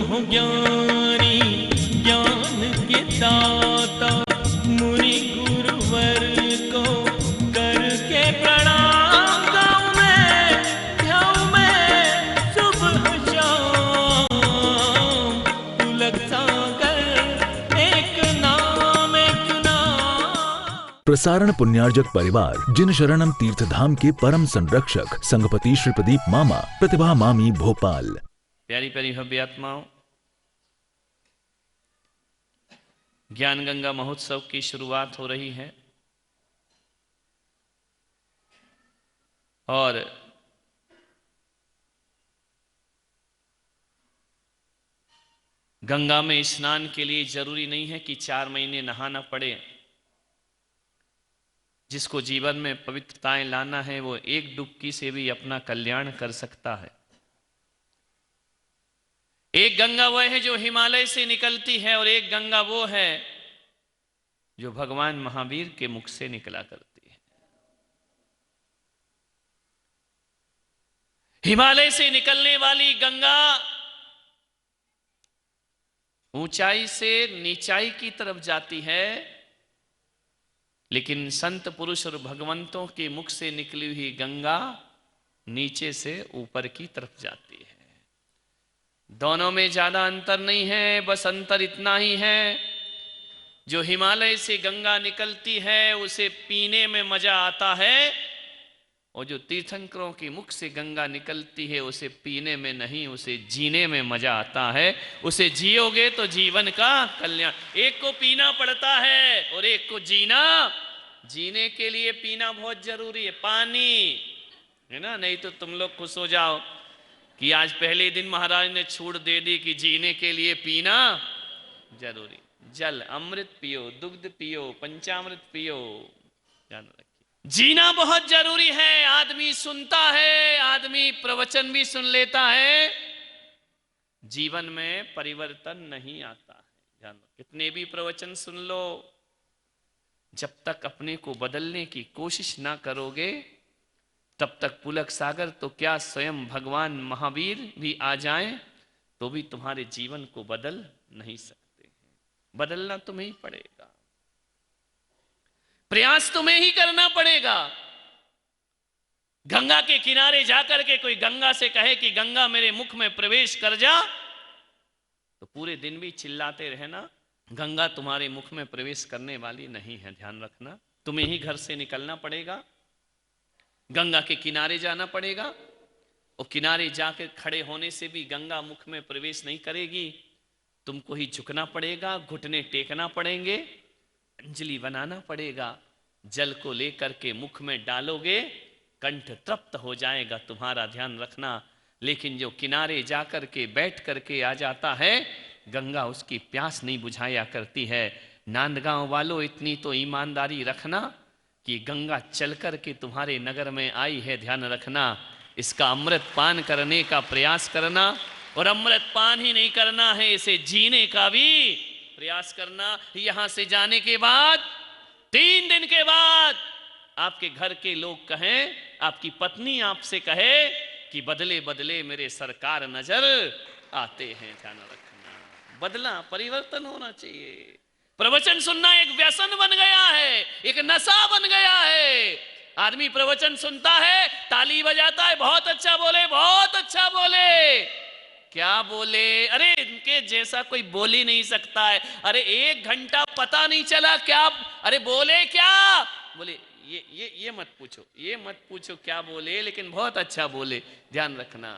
हो ज्ञानी ज्ञान के दाता, मुनि गुरुवर को करके प्रणाम। गाऊं मैं ध्याऊं मैं सुबह शाम, पुलक सागर एक नाम एक नाम। प्रसारण पुण्यार्जक परिवार जिन शरणम तीर्थधाम के परम संरक्षक संघपति श्री प्रदीप मामा, प्रतिभा मामी, भोपाल। प्यारी प्यारी भव्य आत्माओं, ज्ञान गंगा महोत्सव की शुरुआत हो रही है और गंगा में स्नान के लिए जरूरी नहीं है कि 4 महीने नहाना पड़े। जिसको जीवन में पवित्रताएं लाना है वो एक डुबकी से भी अपना कल्याण कर सकता है। एक गंगा वो है जो हिमालय से निकलती है और एक गंगा वो है जो भगवान महावीर के मुख से निकला करती है। हिमालय से निकलने वाली गंगा ऊंचाई से नीचाई की तरफ जाती है, लेकिन संत पुरुष और भगवंतों के मुख से निकली हुई गंगा नीचे से ऊपर की तरफ जाती है। दोनों में ज्यादा अंतर नहीं है, बस अंतर इतना ही है जो हिमालय से गंगा निकलती है उसे पीने में मजा आता है, और जो तीर्थंकरों के मुख से गंगा निकलती है उसे पीने में नहीं, उसे जीने में मजा आता है। उसे जियोगे तो जीवन का कल्याण। एक को पीना पड़ता है और एक को जीना। जीने के लिए पीना बहुत जरूरी है, पानी है ना, नहीं तो तुम लोग खुश हो जाओ कि आज पहले दिन महाराज ने छूट दे दी कि जीने के लिए पीना जरूरी। जल अमृत पियो, दुग्ध पियो, पंचामृत पियो, ध्यान रखिए। जीना बहुत जरूरी है। आदमी सुनता है, आदमी प्रवचन भी सुन लेता है, जीवन में परिवर्तन नहीं आता है। ध्यान रखिए, कितने भी प्रवचन सुन लो, जब तक अपने को बदलने की कोशिश ना करोगे तब तक पुलक सागर तो क्या स्वयं भगवान महावीर भी आ जाएं तो भी तुम्हारे जीवन को बदल नहीं सकते हैं। बदलना तुम्हें ही पड़ेगा, प्रयास तुम्हें ही करना पड़ेगा। गंगा के किनारे जाकर के कोई गंगा से कहे कि गंगा मेरे मुख में प्रवेश कर जा, तो पूरे दिन भी चिल्लाते रहना, गंगा तुम्हारे मुख में प्रवेश करने वाली नहीं है। ध्यान रखना, तुम्हें ही घर से निकलना पड़ेगा, गंगा के किनारे जाना पड़ेगा, और किनारे जाकर खड़े होने से भी गंगा मुख में प्रवेश नहीं करेगी। तुमको ही झुकना पड़ेगा, घुटने टेकना पड़ेंगे, अंजलि बनाना पड़ेगा। जल को लेकर के मुख में डालोगे, कंठ तृप्त हो जाएगा तुम्हारा, ध्यान रखना। लेकिन जो किनारे जाकर के बैठ करके आ जाता है, गंगा उसकी प्यास नहीं बुझाया करती है। नांदगांव वालों, इतनी तो ईमानदारी रखना कि गंगा चल कर के तुम्हारे नगर में आई है, ध्यान रखना। इसका अमृत पान करने का प्रयास करना, और अमृत पान ही नहीं करना है, इसे जीने का भी प्रयास करना। यहां से जाने के बाद 3 दिन के बाद आपके घर के लोग कहें, आपकी पत्नी आपसे कहे कि बदले बदले मेरे सरकार नजर आते हैं। ध्यान रखना, बदला, परिवर्तन होना चाहिए। प्रवचन सुनना एक व्यसन बन गया है, एक नशा बन गया है। आदमी प्रवचन सुनता है, ताली बजाता है, बहुत अच्छा बोले, बहुत अच्छा बोले। क्या बोले? अरे इनके जैसा कोई बोल ही नहीं सकता है। अरे 1 घंटा पता नहीं चला क्या, अरे बोले क्या? बोले ये मत पूछो, ये मत पूछो क्या बोले, लेकिन बहुत अच्छा बोले। ध्यान रखना,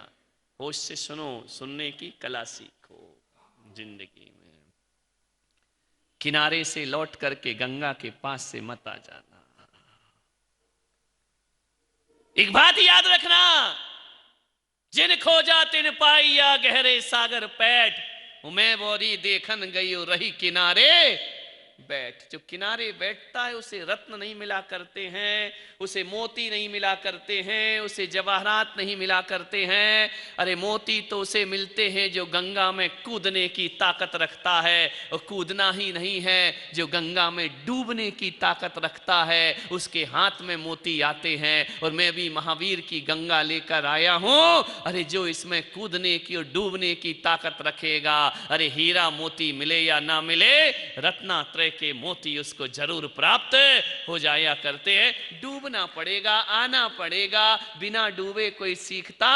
होश से सुनो, सुनने की कला सीखो जिंदगी में। किनारे से लौट करके गंगा के पास से मत आ जाना। एक बात याद रखना, जिन खोजा तिन पाइया गहरे सागर पैठ, मैं बोरी देखन गई रही किनारे, बैठ। जो किनारे बैठता है उसे रत्न नहीं मिला करते हैं, उसे मोती नहीं मिला करते हैं, उसे जवाहरात नहीं मिला करते हैं। अरे मोती तो उसे मिलते हैं जो गंगा में कूदने की ताकत रखता है, और कूदना ही नहीं है, जो गंगा में डूबने की ताकत रखता है उसके हाथ में मोती आते हैं। और मैं भी महावीर की गंगा लेकर आया हूं। अरे जो इसमें कूदने की और डूबने की ताकत रखेगा, अरे हीरा मोती मिले या ना मिले, रत्नात्रय के मोती उसको जरूर प्राप्त हो जाया करते हैं। डूबना पड़ेगा, आना पड़ेगा। बिना डूबे कोई सीखता?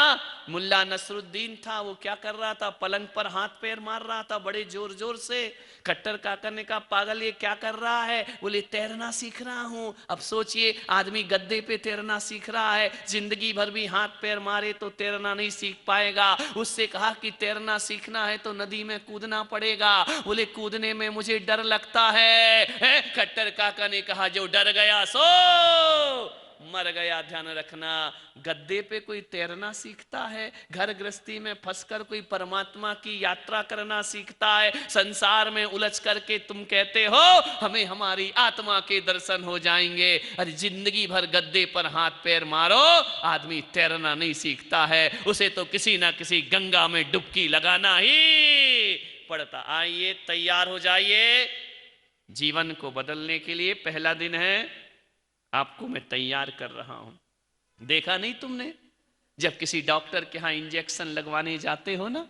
मुल्ला नसरुद्दीन था, वो क्या कर रहा था? पलंग पर हाथ पैर मार रहा था बड़े जोर जोर से। खट्टर काका ने कहा पागल ये क्या कर रहा है? बोले तैरना सीख रहा हूं। अब सोचिए, आदमी गद्दे पे तैरना सीख रहा है, जिंदगी भर भी हाथ पैर मारे तो तैरना नहीं सीख पाएगा। उससे कहा कि तैरना सीखना है तो नदी में कूदना पड़ेगा। बोले कूदने में मुझे डर लगता है। खट्टर काका ने कहा जो डर गया सो मर गया। ध्यान रखना, गद्दे पे कोई तैरना सीखता है, घर गृहस्थी में फंसकर कोई परमात्मा की यात्रा करना सीखता है, संसार में उलझ करके तुम कहते हो हमें हमारी आत्मा के दर्शन हो जाएंगे। अरे जिंदगी भर गद्दे पर हाथ पैर मारो, आदमी तैरना नहीं सीखता है, उसे तो किसी ना किसी गंगा में डुबकी लगाना ही पड़ता। आइए तैयार हो जाइए जीवन को बदलने के लिए। पहला दिन है, आपको मैं तैयार कर रहा हूं। देखा नहीं तुमने, जब किसी डॉक्टर के यहां इंजेक्शन लगवाने जाते हो ना,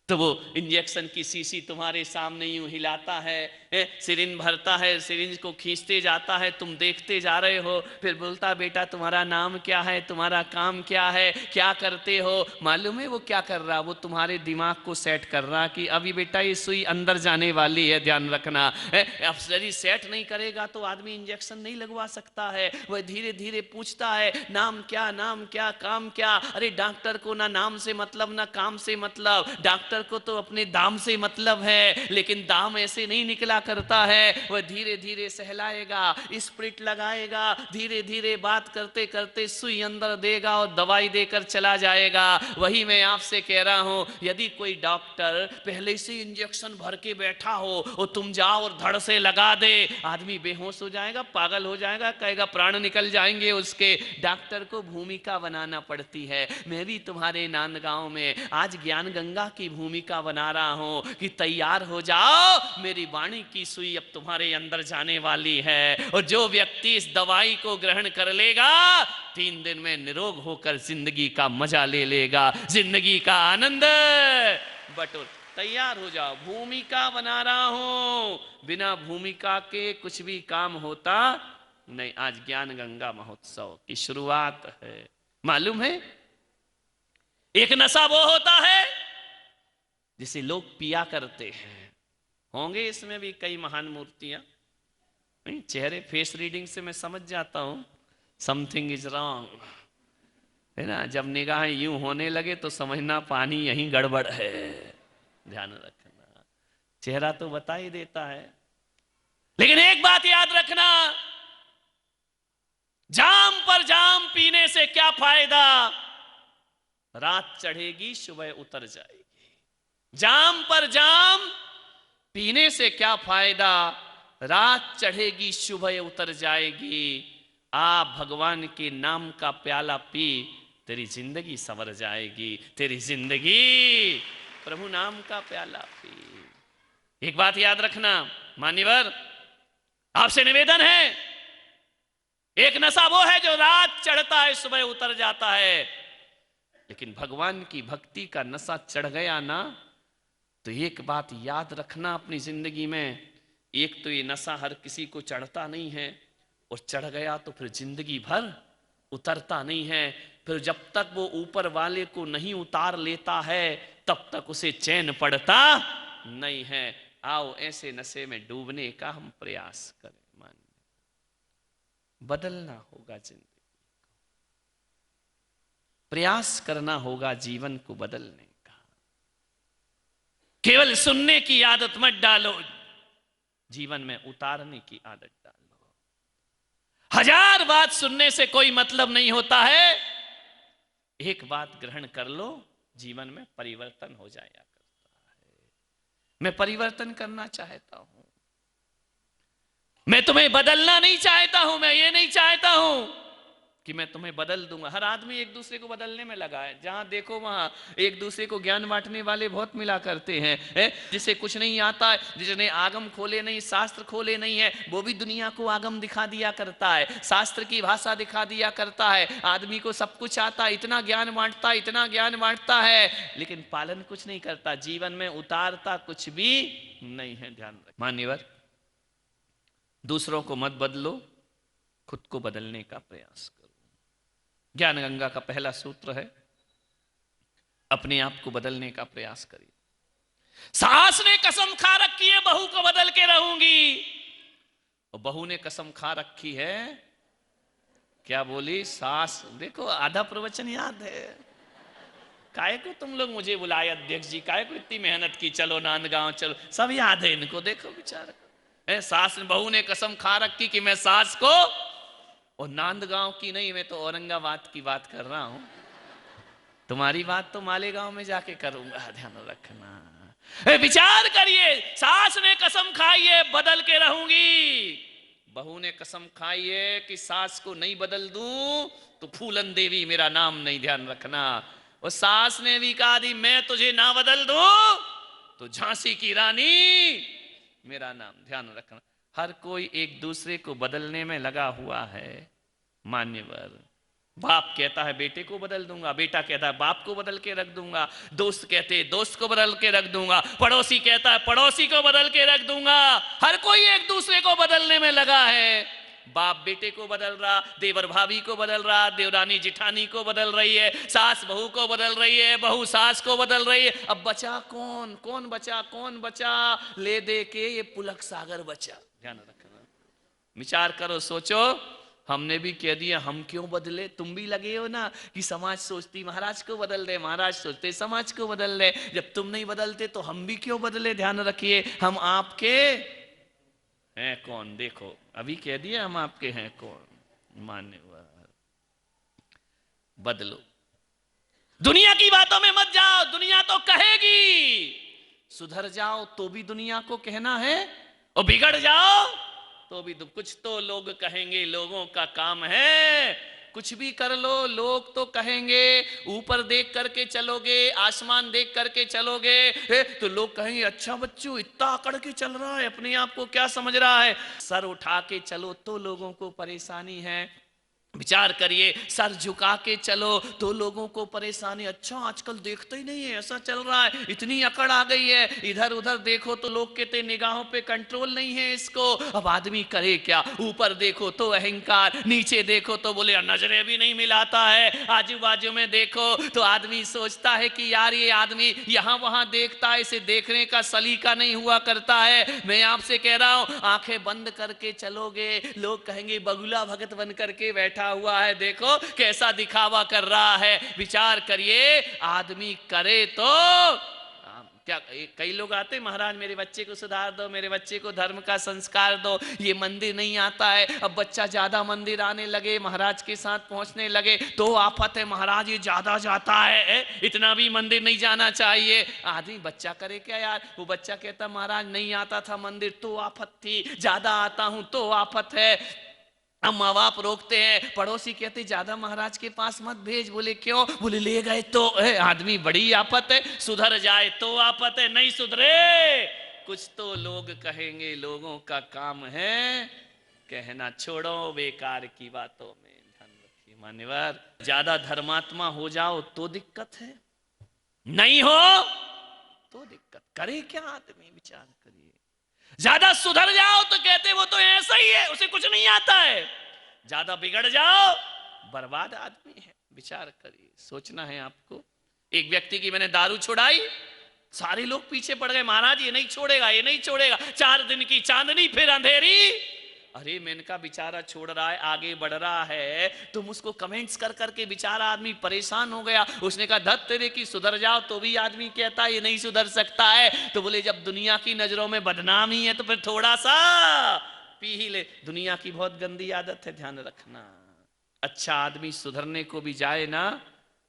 तो वो इंजेक्शन की शीशी तुम्हारे सामने यूं हिलाता है, सिरिंज भरता है, सिरिंज को खींचते जाता है, तुम देखते जा रहे हो, फिर बोलता बेटा तुम्हारा नाम क्या है, तुम्हारा काम क्या है, क्या करते हो? मालूम है वो क्या कर रहा? वो तुम्हारे दिमाग को सेट कर रहा कि अभी बेटा ये सुई अंदर जाने वाली है, ध्यान रखना। अब यदि सेट नहीं करेगा तो आदमी इंजेक्शन नहीं लगवा सकता है। वह धीरे धीरे पूछता है नाम क्या, नाम क्या, काम क्या। अरे डॉक्टर को ना नाम से मतलब ना काम से मतलब, डॉक्टर को तो अपने दाम से मतलब है, लेकिन दाम ऐसे नहीं निकला करता है। वह धीरे धीरे सहलाएगा, स्प्रिट लगाएगा, धीरे धीरे बात करते करते सुई अंदर देगा और दवाई देकर चला जाएगा। वही मैं आपसे कह रहा हूं, यदि कोई डॉक्टर पहले से इंजेक्शन भर के बैठा हो और तुम जाओ और धड़ से लगा दे, आदमी बेहोश हो जाएगा, पागल हो जाएगा, कहेगा प्राण निकल जाएंगे उसके। डॉक्टर को भूमिका बनाना पड़ती है। मैं भी तुम्हारे नांदगांव में आज ज्ञान गंगा की भूमिका बना रहा हूं कि तैयार हो जाओ, मेरी वाणी की सुई अब तुम्हारे अंदर जाने वाली है। और जो व्यक्ति इस दवाई को ग्रहण कर लेगा 3 दिन में निरोग होकर जिंदगी का मजा ले लेगा, जिंदगी का आनंद बटोर। तैयार हो जाओ, भूमिका बना रहा हूं। बिना भूमिका के कुछ भी काम होता नहीं। आज ज्ञान गंगा महोत्सव की शुरुआत है। मालूम है, एक नशा वो होता है जिसे लोग पिया करते हैं। होंगे इसमें भी कई महान मूर्तियां, चेहरे फेस रीडिंग से मैं समझ जाता हूं समथिंग इज रॉन्ग, है ना। जब निगाहें यूं होने लगे तो समझना पानी यहीं गड़बड़ है। ध्यान रखना, चेहरा तो बता ही देता है। लेकिन एक बात याद रखना, जाम पर जाम पीने से क्या फायदा, रात चढ़ेगी सुबह उतर जाएगी। जाम पर जाम पीने से क्या फायदा, रात चढ़ेगी सुबह उतर जाएगी। आ भगवान के नाम का प्याला पी, तेरी जिंदगी संवर जाएगी, तेरी जिंदगी। प्रभु नाम का प्याला पी। एक बात याद रखना मान्यवर, आपसे निवेदन है, एक नशा वो है जो रात चढ़ता है सुबह उतर जाता है, लेकिन भगवान की भक्ति का नशा चढ़ गया ना, तो एक बात याद रखना अपनी जिंदगी में, एक तो ये नशा हर किसी को चढ़ता नहीं है, और चढ़ गया तो फिर जिंदगी भर उतरता नहीं है। फिर जब तक वो ऊपर वाले को नहीं उतार लेता है तब तक उसे चैन पड़ता नहीं है। आओ ऐसे नशे में डूबने का हम प्रयास करें। मान बदलना होगा, जिंदगी प्रयास करना होगा जीवन को बदलने का। केवल सुनने की आदत मत डालो, जीवन में उतारने की आदत डालो। 1000 बात सुनने से कोई मतलब नहीं होता है, एक बात ग्रहण कर लो, जीवन में परिवर्तन हो जाया करता है। मैं परिवर्तन करना चाहता हूं, मैं तुम्हें बदलना नहीं चाहता हूं, मैं ये नहीं चाहता हूं कि मैं तुम्हें बदल दूंगा। हर आदमी एक दूसरे को बदलने में लगा है, जहां देखो वहां एक दूसरे को ज्ञान बांटने वाले बहुत मिला करते हैं। जिसे कुछ नहीं आता है, जिसने आगम खोले नहीं, शास्त्र खोले नहीं है, वो भी दुनिया को आगम दिखा दिया करता है, शास्त्र की भाषा दिखा दिया करता है। आदमी को सब कुछ आता है, इतना ज्ञान बांटता है, इतना ज्ञान बांटता है, लेकिन पालन कुछ नहीं करता, जीवन में उतारता कुछ भी नहीं है। ध्यान रख मान्यवर, दूसरों को मत बदलो, खुद को बदलने का प्रयास करो। ज्ञान गंगा का पहला सूत्र है, अपने आप को बदलने का प्रयास करिए। सास ने कसम खा रखी है बहू को बदल के रहूंगी, और बहू ने कसम खा रखी है, क्या बोली सास? देखो आधा प्रवचन याद है। काहे को तुम लोग मुझे बुलाए अध्यक्ष जी, काहे को इतनी मेहनत की, चलो नांदगांव चलो, सब याद है इनको। देखो बेचारा, सास ने बहू ने कसम खा रखी कि मैं सास को, और नांदगांव की नहीं, मैं तो औरंगाबाद की बात कर रहा हूं, तुम्हारी बात तो मालेगांव में जाके करूंगा, ध्यान रखना। विचार करिए, सास ने कसम खाई है बदल के रहूंगी, बहू ने कसम खाई है कि सास को नहीं बदल दूं तो फूलन देवी मेरा नाम नहीं, ध्यान रखना। और सास ने भी कहा थी मैं तुझे ना बदल दूं तो झांसी की रानी मेरा नाम, ध्यान रखना। हर कोई एक दूसरे को बदलने में लगा हुआ है। मान्यवर, बाप कहता है बेटे को बदल दूंगा, बेटा कहता है बाप को बदल के रख दूंगा, दोस्त कहते हैं दोस्त को बदल के रख दूंगा, पड़ोसी कहता है पड़ोसी को बदल के रख दूंगा। हर कोई एक दूसरे को बदलने में लगा है। बाप बेटे को बदल रहा, देवर भाभी को बदल रहा, देवरानी जिठानी को बदल रही है, सास बहू को बदल रही है, बहू सास को बदल रही है। अब बचा कौन? कौन बचा? कौन बचा? ले दे के ये पुलक सागर बचा। ध्यान रखना, विचार करो, सोचो। हमने भी कह दिया हम क्यों बदले? तुम भी लगे हो ना कि समाज सोचती महाराज को बदल दे, महाराज सोचते समाज को बदल दे। जब तुम नहीं बदलते तो हम भी क्यों बदले? ध्यान रखिए, हम आपके हैं कौन? देखो अभी कह दिया हम आपके हैं कौन। मान्यवर, बदलो, दुनिया की बातों में मत जाओ, दुनिया तो कहेगी। सुधर जाओ तो भी दुनिया को कहना है, और बिगड़ जाओ तो भी कुछ तो लोग कहेंगे, लोगों का काम है। कुछ भी कर लो लोग तो कहेंगे। ऊपर देख करके चलोगे, आसमान देख करके चलोगे तो लोग कहेंगे अच्छा बच्चू इतना अकड़ के चल रहा है, अपने आप को क्या समझ रहा है। सर उठा के चलो तो लोगों को परेशानी है। विचार करिए, सर झुका के चलो तो लोगों को परेशानी। अच्छा आजकल देखते ही नहीं है, ऐसा चल रहा है, इतनी अकड़ आ गई है। इधर उधर देखो तो लोग कहते निगाहों पे कंट्रोल नहीं है इसको। अब आदमी करे क्या? ऊपर देखो तो अहंकार, नीचे देखो तो बोले नजरें भी नहीं मिलाता है, आजू बाजू में देखो तो आदमी सोचता है कि यार ये आदमी यहां वहां देखता है, इसे देखने का सलीका नहीं हुआ करता है। मैं आपसे कह रहा हूं, आंखें बंद करके चलोगे, लोग कहेंगे बगुला भगत बन करके बैठा हुआ है, देखो कैसा दिखावा कर रहा है। विचार करिए, आदमी करे तो क्या? कई लोग आते महाराज मेरे बच्चे को सुधार दो, मेरे बच्चे को धर्म का संस्कार दो, ये मंदिर नहीं आता है। अब बच्चा ज्यादा मंदिर आने लगे, महाराज के साथ पहुंचने लगे तो आफत है, महाराज ये ज्यादा जाता है, इतना भी मंदिर नहीं जाना चाहिए। आदमी बच्चा करे क्या यार? वो बच्चा कहता महाराज नहीं आता था मंदिर तो आफत थी, ज्यादा आता हूं तो आफत है। अब माँ बाप रोकते हैं, पड़ोसी कहते ज्यादा महाराज के पास मत भेज। बोले क्यों? बोले ले गए तो आदमी बड़ी आफत है, सुधर जाए तो आफत है, नहीं सुधरे कुछ तो लोग कहेंगे, लोगों का काम है कहना। छोड़ो बेकार की बातों में, ध्यान रखिए मान्यवर। ज्यादा धर्मात्मा हो जाओ तो दिक्कत है, नहीं हो तो दिक्कत। करे क्या आदमी? विचार करिए। ज्यादा सुधर जाओ तो कहते वो तो ऐसा ही है, उसे कुछ नहीं आता है। ज्यादा बिगड़ जाओ बर्बाद आदमी है। विचार करिए, सोचना है आपको। एक व्यक्ति की मैंने दारू छुड़ाई, सारे लोग पीछे पड़ गए, महाराज ये नहीं छोड़ेगा, ये नहीं छोड़ेगा, 4 दिन की चांदनी फिर अंधेरी। अरे मैंने कहा बेचारा छोड़ रहा है, आगे बढ़ रहा है, तुम उसको कमेंट्स कर करके बेचारा आदमी परेशान हो गया। उसने कहा धत तेरे की सुधर जाओ तो भी आदमी कहता है ये नहीं सुधर सकता है। तो बोले जब दुनिया की नजरों में बदनाम ही है तो फिर थोड़ा सा पी ही ले। दुनिया की बहुत गंदी आदत है, ध्यान रखना। अच्छा आदमी सुधरने को भी जाए ना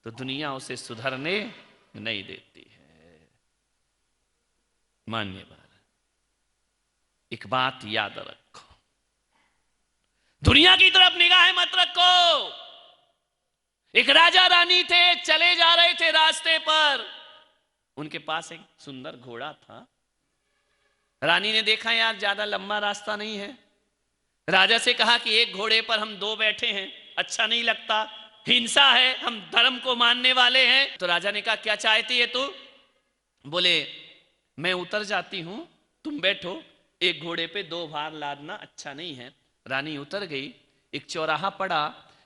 तो दुनिया उसे सुधरने नहीं देती है। मान्यवर, एक बात याद रखो, दुनिया की तरफ निगाहें मत रखो। एक राजा रानी थे, चले जा रहे थे रास्ते पर, उनके पास एक सुंदर घोड़ा था। रानी ने देखा यार ज्यादा लंबा रास्ता नहीं है, राजा से कहा कि एक घोड़े पर हम दो बैठे हैं, अच्छा नहीं लगता, हिंसा है, हम धर्म को मानने वाले हैं। तो राजा ने कहा क्या चाहती है तू? बोले मैं उतर जाती हूं, तुम बैठो, एक घोड़े पे दो भार लादना अच्छा नहीं है। रानी उतर गई, एक चौराहा पड़ा,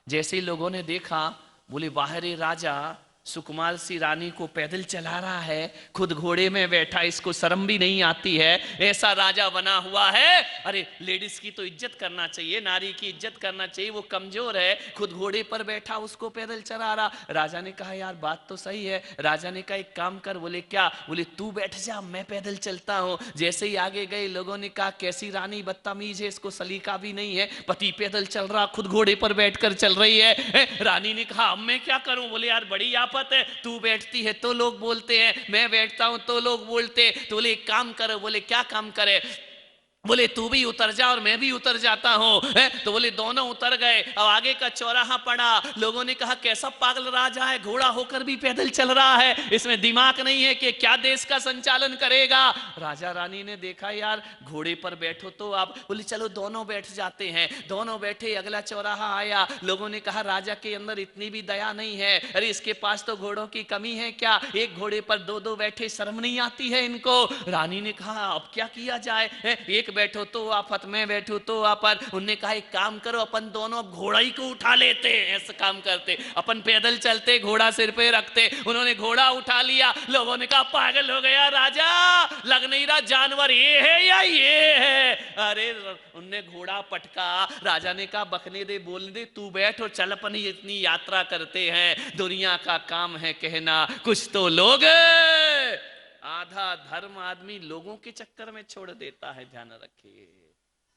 जैसे ही लोगों ने देखा बोले वाह रे राजा, सुकुमार सी रानी को पैदल चला रहा है, खुद घोड़े में बैठा, इसको शर्म भी नहीं आती है, ऐसा राजा बना हुआ है। अरे लेडीज की तो इज्जत करना चाहिए, नारी की इज्जत करना चाहिए, वो कमजोर है, खुद घोड़े पर बैठा, उसको पैदल चला रहा। राजा ने कहा यार बात तो सही है। राजा ने कहा एक काम कर। बोले क्या? बोले तू बैठ जा, मैं पैदल चलता हूं। जैसे ही आगे गए लोगों ने कहा कैसी रानी बदतमीज है, इसको सलीका भी नहीं है, पति पैदल चल रहा, खुद घोड़े पर बैठकर चल रही है। रानी ने कहा अब मैं क्या करूं? बोले यार बड़ी आफत है, तू बैठती है तो लोग बोलते हैं, मैं बैठता हूं तो लोग बोलते। तो बोले एक काम करो। बोले क्या काम करे? बोले तू भी उतर जा और मैं भी उतर जाता हूं। तो बोले दोनों उतर गए। अब आगे का चौराहा पड़ा, लोगों ने कहा कैसा पागल राजा है, घोड़ा होकर भी पैदल चल रहा है, इसमें दिमाग नहीं है कि क्या देश का संचालन करेगा। राजा रानी ने देखा यार घोड़े पर बैठो तो आप, बोले चलो दोनों बैठ जाते हैं। दोनों बैठे, अगला चौराहा आया, लोगों ने कहा राजा के अंदर इतनी भी दया नहीं है, अरे इसके पास तो घोड़ों की कमी है क्या, एक घोड़े पर दो दो बैठे, शर्म नहीं आती है इनको। रानी ने कहा अब क्या किया जाए, एक बैठो तो आफत, मैं बैठू तो आफत। उनने कहा एक काम करो, अपन दोनों घोड़ा ही को उठा लेते, ऐसा काम करते, अपन पैदल चलते, घोड़ा सिर पे रखते। उन्होंने घोड़ा उठा लिया। लोगों ने कहा पागल हो गया राजा, लग नहीं रहा जानवर ये है या ये है। अरे उनने घोड़ा पटका। राजा ने कहा बकने दे, बोलने दे, तू बैठ और चल, अपन इतनी यात्रा करते हैं, दुनिया का काम है कहना, कुछ तो लोग। आधा धर्म आदमी लोगों के चक्कर में छोड़ देता है, ध्यान रखिए।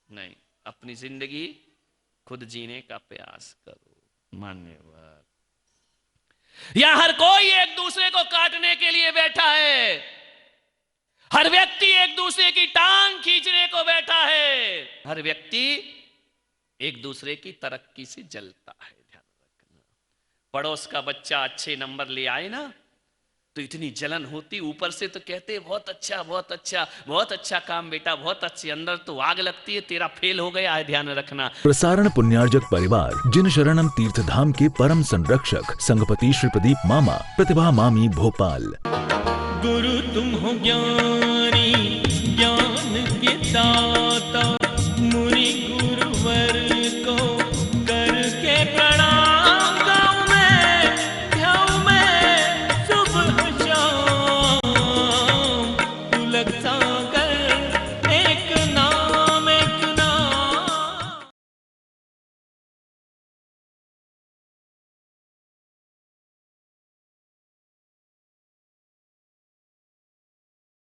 नहीं, अपनी जिंदगी खुद जीने का प्रयास करो। मान्यवर, या हर कोई एक दूसरे को काटने के लिए बैठा है, हर व्यक्ति एक दूसरे की टांग खींचने को बैठा है, हर व्यक्ति एक दूसरे की तरक्की से जलता है। ध्यान रखना, पड़ोस का बच्चा अच्छे नंबर ले आए ना तो इतनी जलन होती, ऊपर से तो कहते बहुत अच्छा बहुत अच्छा बहुत अच्छा काम बेटा, बहुत अच्छे, अंदर तो आग लगती है तेरा फेल हो गया है। ध्यान रखना। प्रसारण पुण्यार्जक परिवार जिन शरणम तीर्थधाम के परम संरक्षक संघपति श्री प्रदीप मामा, प्रतिभा मामी भोपाल। गुरु तुम हो ज्ञानी, ज्ञान के दाता।